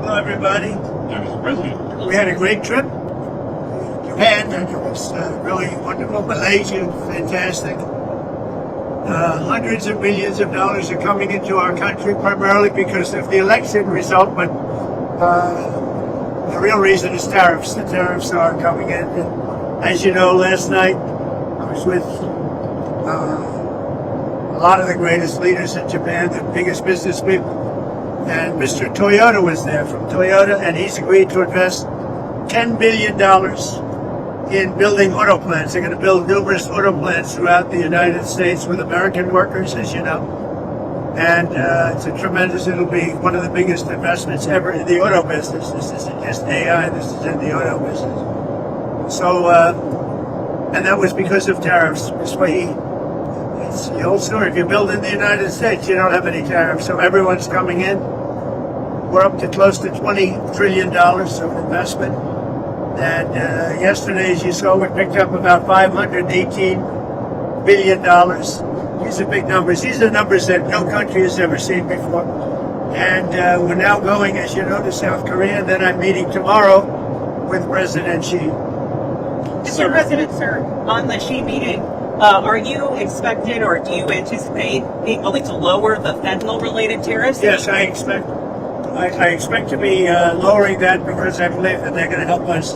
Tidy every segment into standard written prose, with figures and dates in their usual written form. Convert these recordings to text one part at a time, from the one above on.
Hello, everybody. Mr. President. We had a great trip. Japan, and it was really wonderful. Malaysia, fantastic. Hundreds of millions of dollars are coming into our country primarily because of the election result, but the real reason is tariffs. The tariffs are coming in. And as you know, last night I was with a lot of the greatest leaders in Japan, the biggest business people. And Mr. Toyota was there from Toyota, and he's agreed to invest $10 billion in building auto plants. They're going to build numerous auto plants throughout the United States with American workers, as you know. And it'll be one of the biggest investments ever in the auto business. This isn't just AI, this is in the auto business. So, and that was because of tariffs. It's the old story. If you build in the United States, you don't have any tariffs. So everyone's coming in. We're up to close to $20 trillion of investment. And yesterday, as you saw, we picked up about $518 billion. These are big numbers. These are numbers that no country has ever seen before. And we're now going, as you know, to South Korea. And then I'm meeting tomorrow with President Xi. Mr. President, sir, on the Xi meeting, are you expected or do you anticipate being able to lower the fentanyl-related tariffs? Yes, I expect to be lowering that because I believe that they're going to help us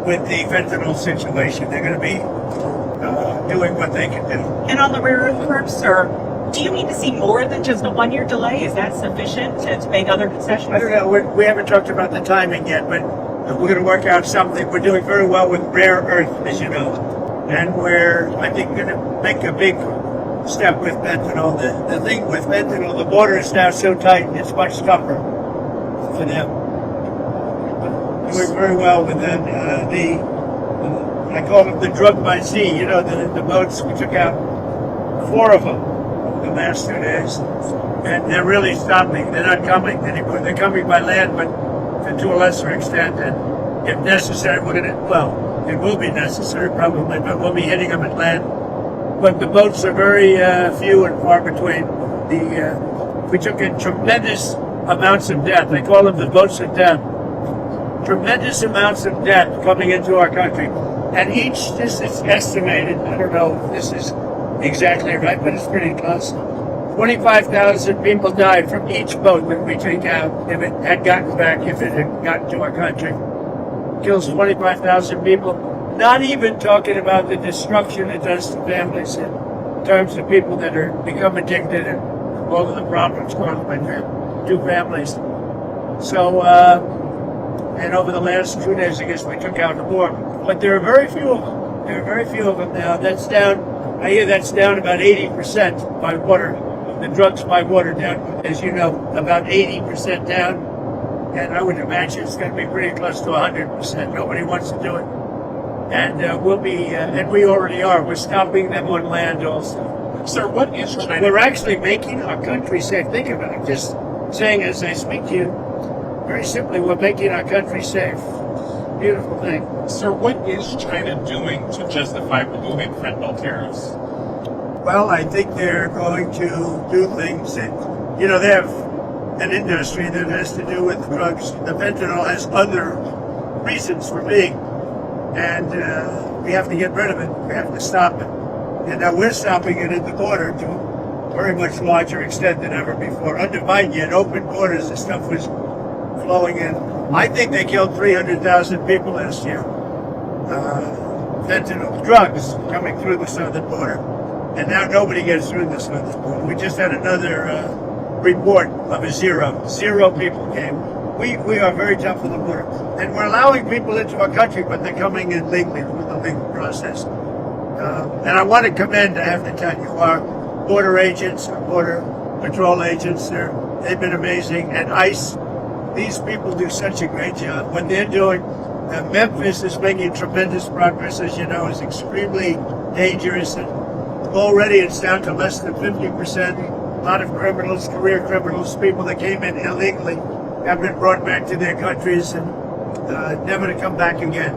with the fentanyl situation. They're going to be doing what they can do. And on the rare earth firms, sir, do you need to see more than just a one-year delay? Is that sufficient to make other concessions? I don't know. We haven't talked about the timing yet, but we're going to work out something. We're doing very well with rare earth, as you know. And we're, I think, going to make a big step with fentanyl. The thing with fentanyl, the border is now so tight, it's much tougher for them. Doing very well with that. I call them the drug by sea. You know, the boats, we took out 4 of them the last 2 days. And they're really stopping. They're not coming anymore. They're coming by land, but to a lesser extent. And if necessary, we're going to, it will be necessary probably, but we'll be hitting them at land. But the boats are very few and far between. We took in tremendous amounts of debt. They call them the boats of death. Tremendous amounts of debt coming into our country. And this is estimated, I don't know if this is exactly right, but it's pretty close. 25,000 people died from each boat that we take out if it had gotten back, if it had gotten to our country. Kills 25,000 people, not even talking about the destruction it does to families in terms of people that are become addicted and all of the problems caused by 2 families. So, and over the last 2 days, I guess we took out more. But there are very few of them. There are very few of them now. That's down, I hear that's down about 80% by water. The drugs by water down, as you know, about 80% down. And I would imagine it's going to be pretty close to 100%. Nobody wants to do it. And we'll be, and we already are. We're stopping them on land also. Sir, what is China? We're actually making our country safe. Think about it. Just saying as I speak to you, very simply, we're making our country safe. Beautiful thing. Sir, what is China doing to justify removing fentanyl tariffs? Well, I think they're going to do things that, you know, they have an industry that has to do with drugs. The fentanyl has other reasons for being, and we have to get rid of it. We have to stop it. And now we're stopping it at the border to a very much larger extent than ever before. Under Biden, you had open borders, the stuff was flowing in. I think they killed 300,000 people last year. Fentanyl drugs coming through the southern border. And now nobody gets through the southern border. We just had another report of a zero. 0 people came. We are very tough on the border. And we're allowing people into our country, but they're coming in legally through the legal process. And I want to commend, I have to tell you, our border agents, our border patrol agents, they've been amazing. And ICE, these people do such a great job. What they're doing, Memphis is making tremendous progress, as you know, is extremely dangerous. And already it's down to less than 50%. A lot of criminals, career criminals, people that came in illegally have been brought back to their countries and never to come back again.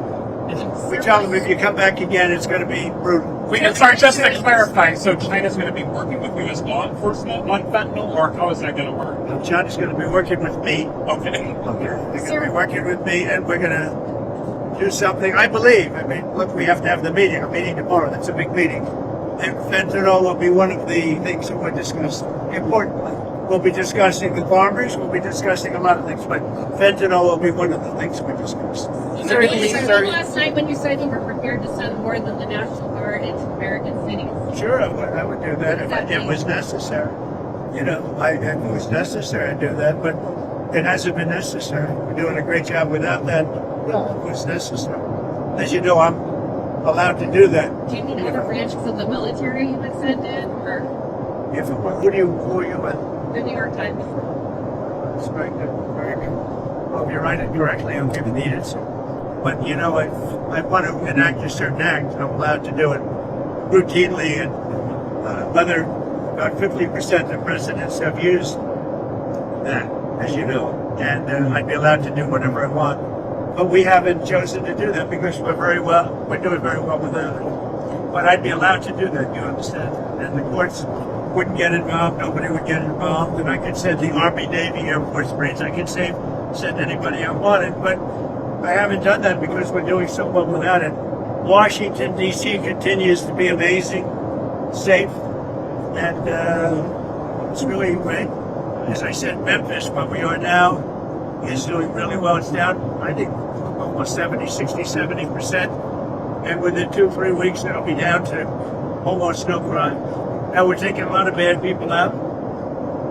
We tell them if you come back again, it's going to be brutal. Wait, and sorry, just to clarify, so China's going to be working with U.S. law enforcement on fentanyl, or how is that going to work? China's going to be working with me. Okay. They're going to be working with me, and we're going to do something. I believe. I mean, look, we have to have the meeting. A meeting tomorrow. That's a big meeting. And fentanyl will be one of the things that we're discussing. Importantly, we'll be discussing the farmers. We'll be discussing a lot of things, but fentanyl will be one of the things we discuss. You said last night when you said you were prepared to send more than the National Guard into American cities. Sure, I would do that if it was necessary. You know, if it was necessary, I'd do that, but it hasn't been necessary. We're doing a great job without that. Well, it was necessary. As you know, I'm allowed to do that. Do you need other branches of the military you would send in, or If it were, who are you with? the New York Times? That's very good. Very good. Well, if you write it correctly, I'm going to need it. But you know, I want to enact a certain act. I'm allowed to do it routinely, and about 50% of presidents have used that, as you know, and I'd be allowed to do whatever I want. But we haven't chosen to do that because we're doing very well without it. But I'd be allowed to do that, you understand? And the courts wouldn't get involved, nobody would get involved, and I could send the Army, Navy, Air Force, Marines, I could send anybody I wanted, but I haven't done that because we're doing so well without it. Washington, D.C. continues to be amazing, safe, and it's really great. As I said, Memphis, where we are now, is doing really well. It's down, I think, almost 70%. And within 2-3 weeks, it'll be down to almost no crime. Now, we're taking a lot of bad people out.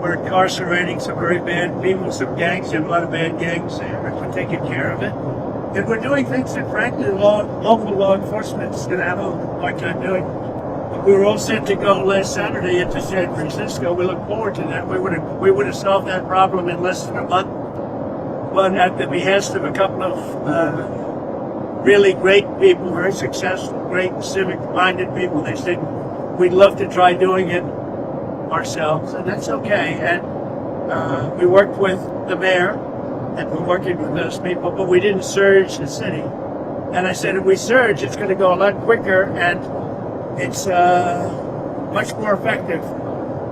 We're incarcerating some very bad people, some gangs. There are a lot of bad gangs there, and we're taking care of it. And we're doing things that, frankly, local law enforcement is going to have a hard time doing. We were all set to go last Saturday into San Francisco. We look forward to that. We would have solved that problem in less than a month. But at the behest of a couple of really great people, very successful, great civic-minded people, they said, we'd love to try doing it ourselves, and that's okay. And we worked with the mayor, and we're working with those people, but we didn't surge the city. And I said, if we surge, it's going to go a lot quicker, and it's much more effective.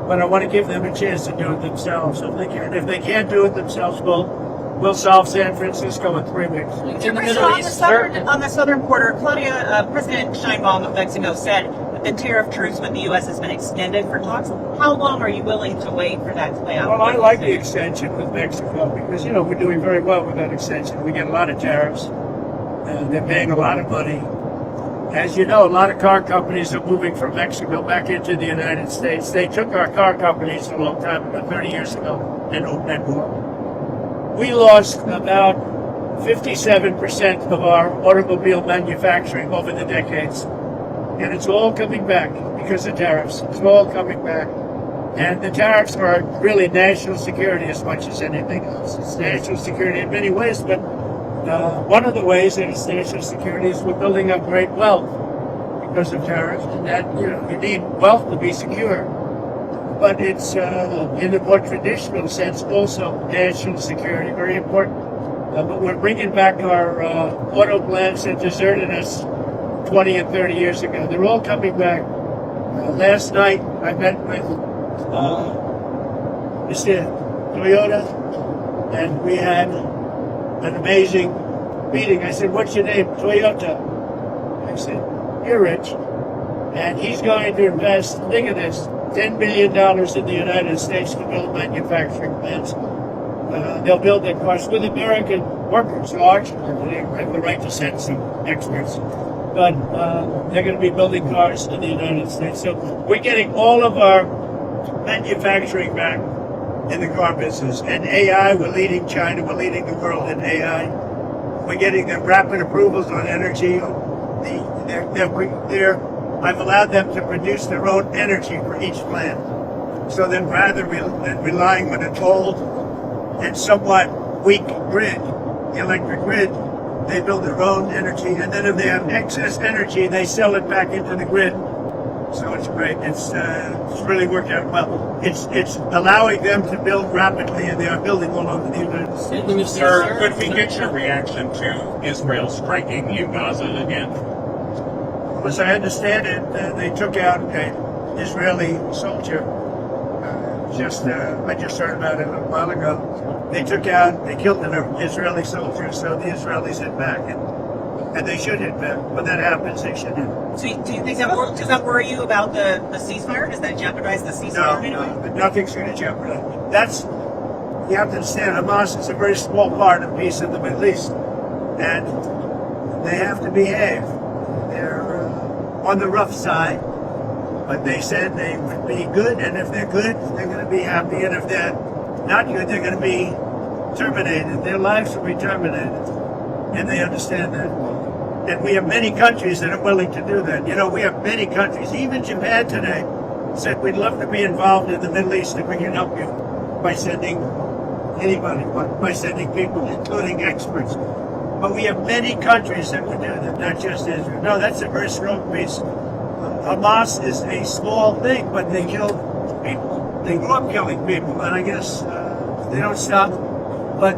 But I want to give them a chance to do it themselves if they can. If they can't do it themselves, we'll solve San Francisco in 3 weeks. In the Middle East, on the southern border, President Sheinbaum of Mexico said that the tariff truce with the U.S. has been extended for talks. How long are you willing to wait for that to play out? Well, I like the extension with Mexico because, you know, we're doing very well with that extension. We get a lot of tariffs, and they're paying a lot of money. As you know, a lot of car companies are moving from Mexico back into the United States. They took our car companies a long time ago, 30 years ago, and more. We lost about 57% of our automobile manufacturing over the decades. And it's all coming back because of tariffs. It's all coming back. And the tariffs are really national security as much as anything else. It's national security in many ways, but one of the ways that it's national security is we're building up great wealth because of tariffs. And that, you know, you need wealth to be secure. But it's, in the more traditional sense, also national security, very important. But we're bringing back our auto plants that deserted us 20 and 30 years ago. They're all coming back. Last night, I met with Mr. Toyota, and we had an amazing meeting. I said, what's your name? Toyota. I said, you're rich. And he's going to invest, think of this, $10 billion in the United States to build manufacturing plants. They'll build their cars with American workers, largely. They have the right to send some experts. But they're going to be building cars in the United States. So we're getting all of our manufacturing back in the car business. And AI, we're leading China, we're leading the world in AI. We're getting them rapid approvals on energy. I've allowed them to produce their own energy for each plant. So then rather than relying on a old and somewhat weak grid, the electric grid, they build their own energy, and then if they have excess energy, they sell it back into the grid. So it's great. It's really worked out well. It's allowing them to build rapidly, and they are building all over the United States. Sir, could we get your reaction to Israel striking in Gaza again? as I understand it, they took out an Israeli soldier. I just heard about it a while ago. They killed an Israeli soldier, so the Israelis hit back, and they should hit back. When that happens, they should hit. So do you think does that worry you about the ceasefire? Does that jeopardize the ceasefire? No, nothing's going to jeopardize. You have to understand, Hamas is a very small part of peace in the Middle East, and they have to behave. They're on the rough side, but they said they would be good, and if they're good, they're going to be happy, and if they're not good, they're going to be terminated. Their lives will be terminated, and they understand that. And we have many countries that are willing to do that. You know, we have many countries. Even Japan today said, we'd love to be involved in the Middle East if we can help you by sending anybody, by sending people, including experts. But we have many countries that would do that, not just Israel. No, that's a very strong piece. Hamas is a small thing, but they kill people. They grew up killing people, and I guess they don't stop. But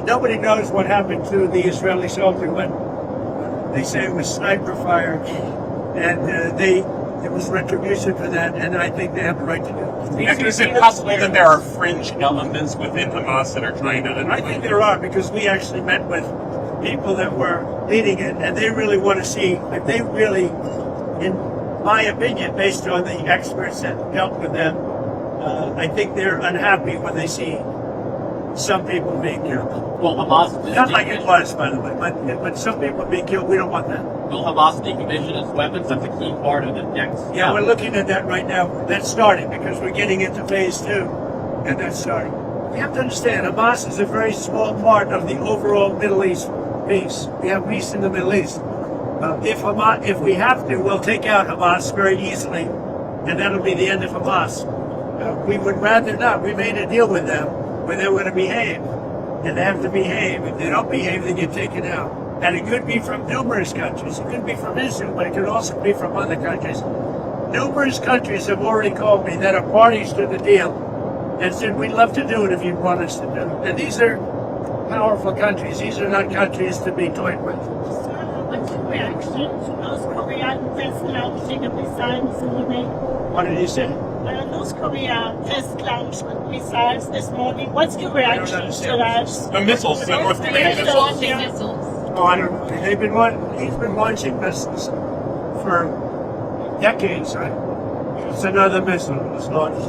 nobody knows what happened to the Israeli soldier, but they say it was sniper fire, and there was retribution for that, and I think they have the right to do it. Is it possible that there are fringe elements within Hamas that are trying to? I think there are, because we actually met with people that were leading it, and they really want to see, if they really, in my opinion, based on the experts that dealt with them, I think they're unhappy when they see some people being killed. Will Hamas Not like it was, by the way, but some people being killed, we don't want that. Will Hamas decommission its weapons? That's a key part of the next. Yeah, we're looking at that right now. That's starting because we're getting into phase 2, and that's starting. We have to understand, Hamas is a very small part of the overall Middle East peace. We have peace in the Middle East. If we have to, we'll take out Hamas very easily, and that'll be the end of Hamas. We would rather not. We made a deal with them where they were going to behave, and they have to behave. If they don't behave, they get taken out. And it could be from numerous countries. It could be from Israel, but it could also be from other countries. Numerous countries have already called me that are parties to the deal and said, we'd love to do it if you want us to do it. And these are powerful countries. These are not countries to be toyed with. What's your reaction to North Korea test launching missiles in the Bay? What did he say? North Korea test launched missiles this morning. What's your reaction to that? The missiles, the North Korean missiles. Launching missiles. Oh, I don't know. He's been launching missiles for decades, right? It's another missile that was launched.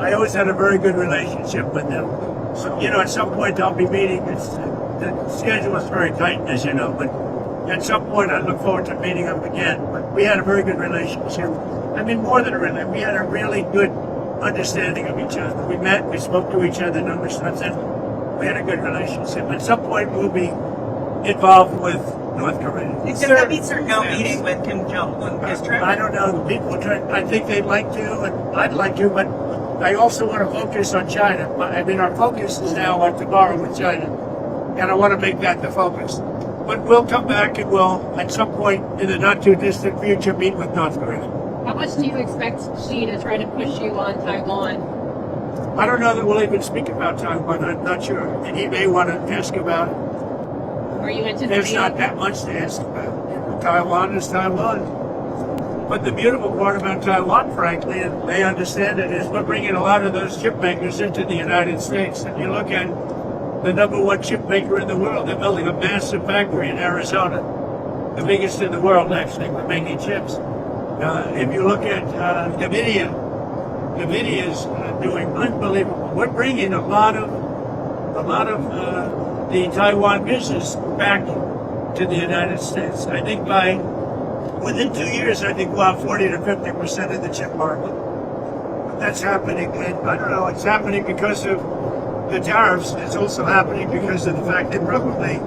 I always had a very good relationship with them. So, you know, at some point I'll be meeting. The schedule is very tight, as you know, but at some point I look forward to meeting them again. But we had a very good relationship. I mean, more than a relationship, we had a really good understanding of each other. We met, we spoke to each other numerous times, and we had a good relationship. At some point we'll be involved with North Korea. Does that mean there's no meeting with Kim Jong-un this trip? I don't know. The people I think they'd like to, and I'd like to, but I also want to focus on China. I mean, our focus is now on tomorrow with China, and I want to make that the focus. But we'll come back and we'll, at some point in the not-too-distant future, meet with North Korea. How much do you expect Xi to try to push you on Taiwan? I don't know that we'll even speak about Taiwan. I'm not sure. And he may want to ask about it. Are you There's anticipating? not that much to ask about. Taiwan is Taiwan. But the beautiful part about Taiwan, frankly, and they understand it, is we're bringing a lot of those chip makers into the United States. If you look at the #1 chip maker in the world, they're building a massive factory in Arizona. The biggest in the world, actually, for making chips. If you look at NVIDIA is doing unbelievable. We're bringing a lot of the Taiwan business back to the United States. I think within 2 years, I think we'll have 40 to 50% of the chip market. But that's happening, and I don't know, it's happening because of the tariffs. It's also happening because of the fact that probably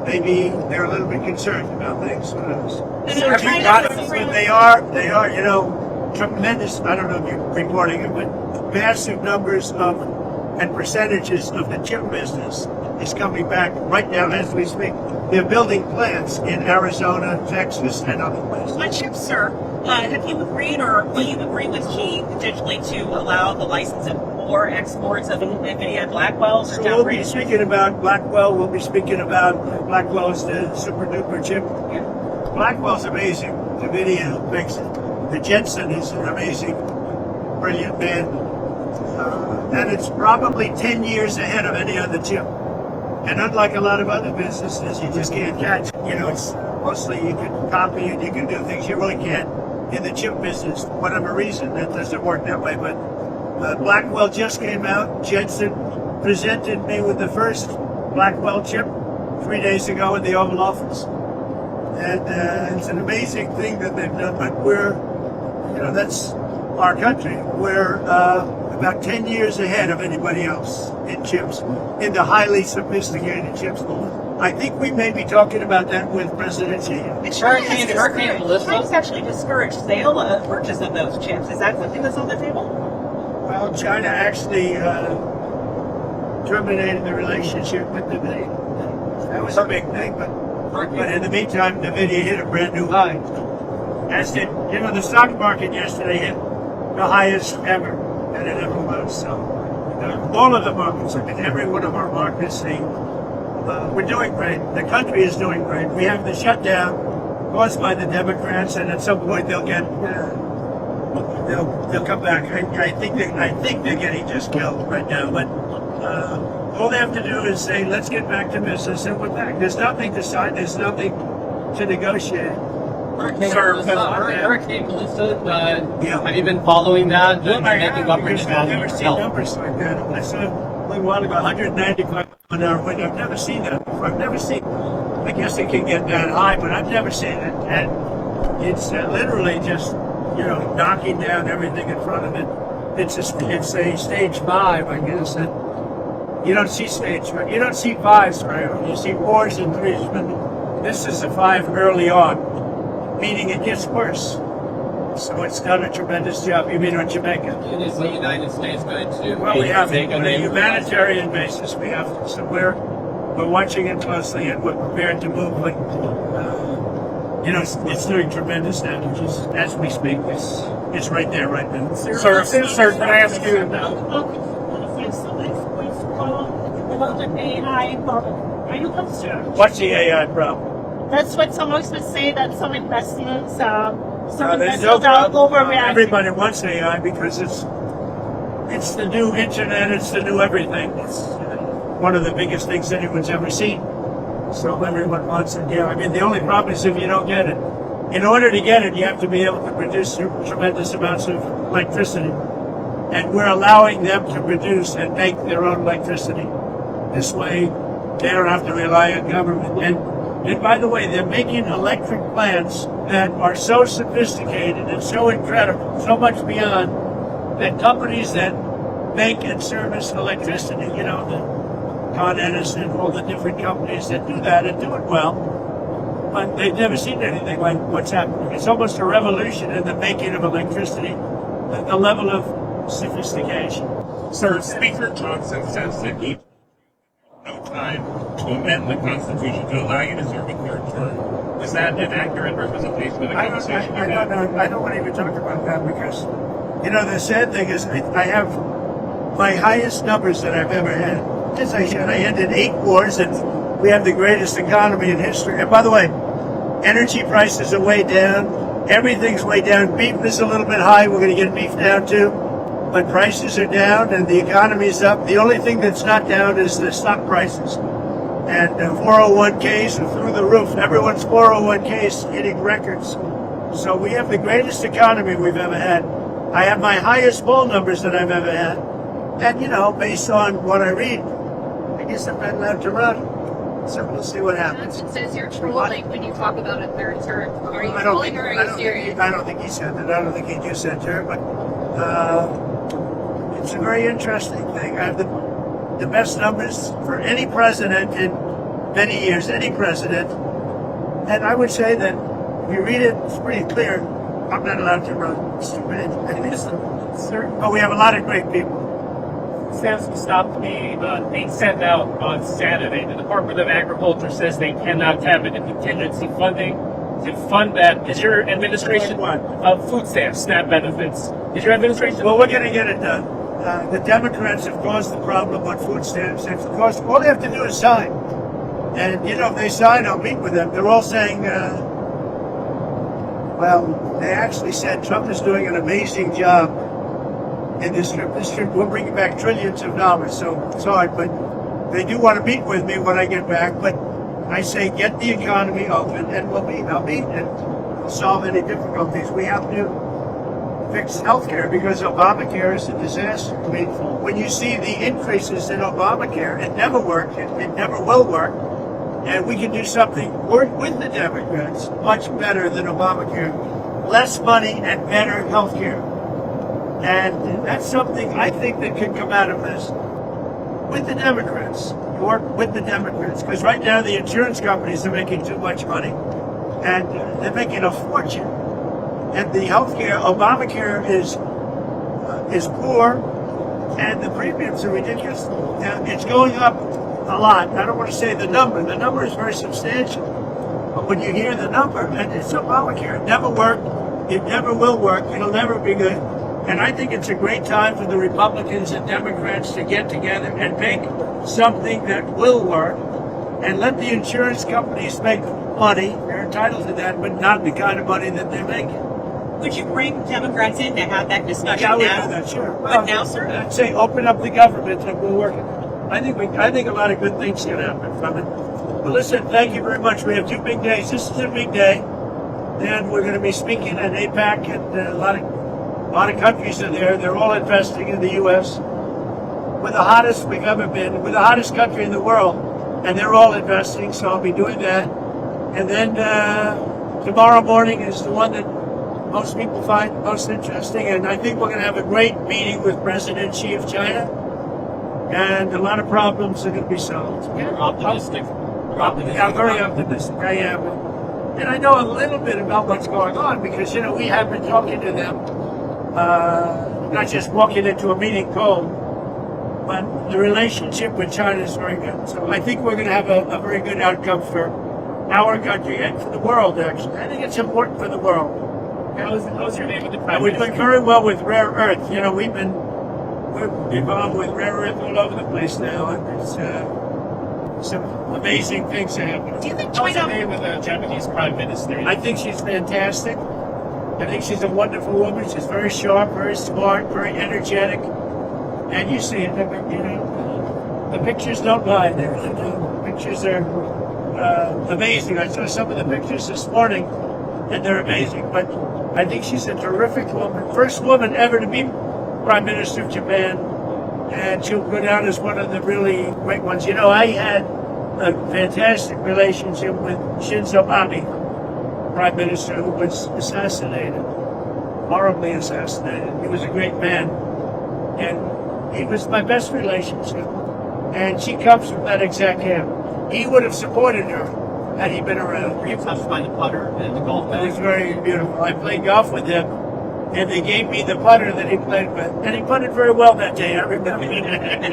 maybe they're a little bit concerned about things. Who knows? Have you gotten- But they are, you know, tremendous, I don't know if you're reporting it, but massive numbers and percentages of the chip business is coming back right now as we speak. They're building plants in Arizona, Texas, and other places. On chips, sir, Have you agreed, or will you agree with Xi potentially to allow the license of more exports of NVIDIA Blackwells? So we'll be speaking about Blackwell. We'll be speaking about Blackwell's the super duper chip. Blackwell's amazing. NVIDIA makes it. The Jensen is an amazing, brilliant man. And it's probably 10 years ahead of any other chip. And unlike a lot of other businesses, you just can't catch. It's mostly you can copy and you can do things you really can't in the chip business. For whatever reason, that doesn't work that way. But Blackwell just came out. Jensen presented me with the first Blackwell chip 3 days ago in the Oval Office. And it's an amazing thing that they've done. But that's our country. We're about 10 years ahead of anybody else in chips, in the highly sophisticated chips. I think we may be talking about that with President Xi. Hurricane Melissa. China's actually discouraged sale of purchase of those chips. Is that something that's on the table? Well, China actually terminated the relationship with NVIDIA. That was a big thing, but in the meantime, NVIDIA hit a brand new high. As did, the stock market yesterday hit the highest ever that it ever was. So all of the markets, every one of our markets, we're doing great. The country is doing great. We have the shutdown caused by the Democrats, and at some point they'll come back. I think they're getting just killed right now, but all they have to do is say, let's get back to business, and we're back. There's nothing to sign. There's nothing to negotiate. Hurricane Melissa, have you been following that? I've never seen numbers like that. I saw a little while ago 195 mile-an-hour wind. I've never seen that before. I guess it can get that high, but I've never seen it. And it's literally just, knocking down everything in front of it. It's a stage 5, I guess. And you don't see you don't see 5s, right? You see 4s and 3s, but this is a 5 early on, meaning it gets worse. So it's done a tremendous job. You mean on Jamaica? Is the United States going to? Well, we have on a humanitarian basis. We have to. So we're watching it closely, and we're prepared to move. Like, it's doing tremendous damages as we speak. It's right there, right now. Sir, can I ask you? About the AI problem. Are you concerned? What's the AI problem? That's what some of us say, that some investments, There's no problem. Everybody wants AI because it's the new internet, it's the new everything. It's one of the biggest things anyone's ever seen. So everyone wants it. Yeah, the only problem is if you don't get it. In order to get it, you have to be able to produce tremendous amounts of electricity. And we're allowing them to produce and make their own electricity. This way, they don't have to rely on government. And by the way, they're making electric plants that are so sophisticated and so incredible, so much beyond that companies that make and service electricity, the Con Edison and all the different companies that do that and do it well, but they've never seen anything like what's happening. It's almost a revolution in the making of electricity, the level of sophistication. Sir, Speaker Johnson says that he no time to amend the Constitution to allow you to serve a third term. Is that an accurate representation of the conversation? I don't want to even talk about that because, the sad thing is I have my highest numbers that I've ever had. As I said, I ended 8 wars and we have the greatest economy in history. And by the way, energy prices are way down. Everything's way down. Beef is a little bit high. We're going to get beef down too. But prices are down and the economy's up. The only thing that's not down is the stock prices. And 401ks are through the roof. Everyone's 401ks hitting records. So we have the greatest economy we've ever had. I have my highest poll numbers that I've ever had. And, based on what I read, I guess I'm not allowed to run. So we'll see what happens. Johnson says you're trolling when you talk about a third term. Are you trolling or are you serious? I don't think he said that. I don't think he just said that. But it's a very interesting thing. I have the best numbers for any president in many years, any president. And I would say that if you read it, it's pretty clear. I'm not allowed to run. Stupid. But we have a lot of great people. Says to stop being sent out on Saturday. The Department of Agriculture says they cannot have any contingency funding to fund that. Is your administration What? of food stamps, SNAP benefits? Is your administration? Well, we're going to get it done. The Democrats have caused the problem on food stamps. And of course, all they have to do is sign. And, if they sign, I'll meet with them. They're all saying, well, they actually said Trump is doing an amazing job in this trip. This trip will bring back trillions of dollars. So it's hard, but they do want to meet with me when I get back. But I say, get the economy open and we'll meet. I'll meet and we'll solve any difficulties. We have to fix healthcare because Obamacare is a disaster. I mean, when you see the increases in Obamacare, it never worked. It never will work. And we can do something with the Democrats much better than Obamacare. Less money and better healthcare. And that's something I think that could come out of this with the Democrats. Work with the Democrats. Because right now the insurance companies are making too much money. And they're making a fortune. And the healthcare, Obamacare is poor, and the premiums are ridiculous. It's going up a lot. I don't want to say the number. The number is very substantial. But when you hear the number, and it's Obamacare, it never worked. It never will work. It'll never be good. And I think it's a great time for the Republicans and Democrats to get together and make something that will work, and let the insurance companies make money. They're entitled to that, but not the kind of money that they're making. Would you bring Democrats in to have that discussion Yeah, I would now? do that, sure. But now, sir? I'd say open up the government and we'll work it out. I think a lot of good things can happen from it. But listen, thank you very much. We have 2 big days. This is a big day. Then we're going to be speaking at APAC, and a lot of countries are there. They're all investing in the U.S. We're the hottest we've ever been. We're the hottest country in the world, and they're all investing. So I'll be doing that. And then tomorrow morning is the one that most people find most interesting, and I think we're going to have a great meeting with President Xi of China, and a lot of problems are going to be solved. You're optimistic. I'm very optimistic. I am. And I know a little bit about what's going on because, we have been talking to them, not just walking into a meeting cold, but the relationship with China is very good. So I think we're going to have a very good outcome for our country and for the world, actually. I think it's important for the world. How's your name with the Prime We've Minister? been very well with rare earth. We're involved with rare earth all over the place now, and it's some amazing things are happening. Do you think How's your China... name with the Japanese Prime Minister? I think she's fantastic. I think she's a wonderful woman. She's very sharp, very smart, very energetic. And you see it, the pictures don't lie there. The pictures are amazing. I saw some of the pictures this morning, and they're amazing. But I think she's a terrific woman. First woman ever to be Prime Minister of Japan. And she'll go down as one of the really great ones. I had a fantastic relationship with Shinzo Abe, Prime Minister, who was assassinated, horribly assassinated. He was a great man. And he was my best relationship. And she comes from that exact camp. He would have supported her had he been around. Were you touched by the putter and the golf It bag? was very beautiful. I played golf with him, and they gave me the putter that he played with. And he putted very well that day, I remember.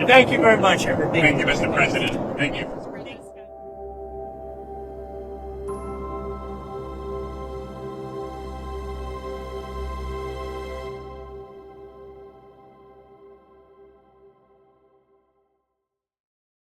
Thank you very much, everybody. Thank you, Mr. President. Thank you.